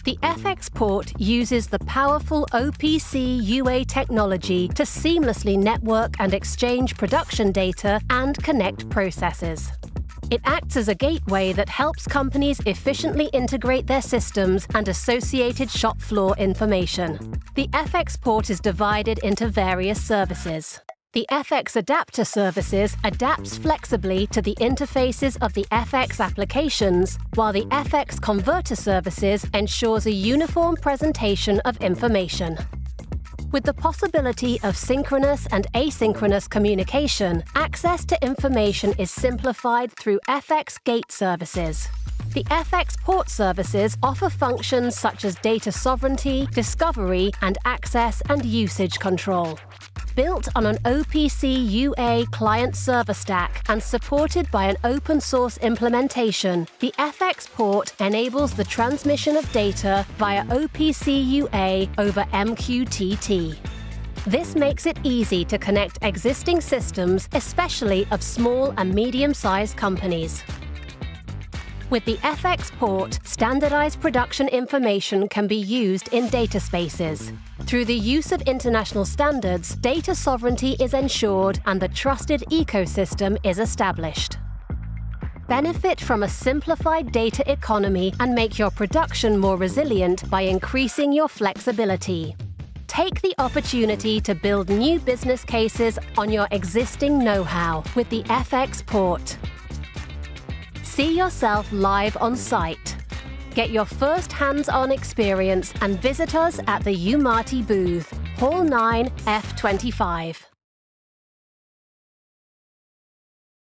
The FX port uses the powerful OPC UA technology to seamlessly network and exchange production data and connect processes. It acts as a gateway that helps companies efficiently integrate their systems and associated shop floor information. The FX port is divided into various services. The FX adapter services adapts flexibly to the interfaces of the FX applications, while the FX converter services ensures a uniform presentation of information. With the possibility of synchronous and asynchronous communication, access to information is simplified through FX gate services. The FX port services offer functions such as data sovereignty, discovery, and access and usage control. Built on an OPC UA client-server stack and supported by an open-source implementation, the FX port enables the transmission of data via OPC UA over MQTT. This makes it easy to connect existing systems, especially of small and medium-sized companies. With the FX port, standardized production information can be used in data spaces. Through the use of international standards, data sovereignty is ensured and the trusted ecosystem is established. Benefit from a simplified data economy and make your production more resilient by increasing your flexibility. Take the opportunity to build new business cases on your existing know-how with the FX port. See yourself live on site. Get your first hands-on experience and visit us at the Umati booth, Hall 9, F25.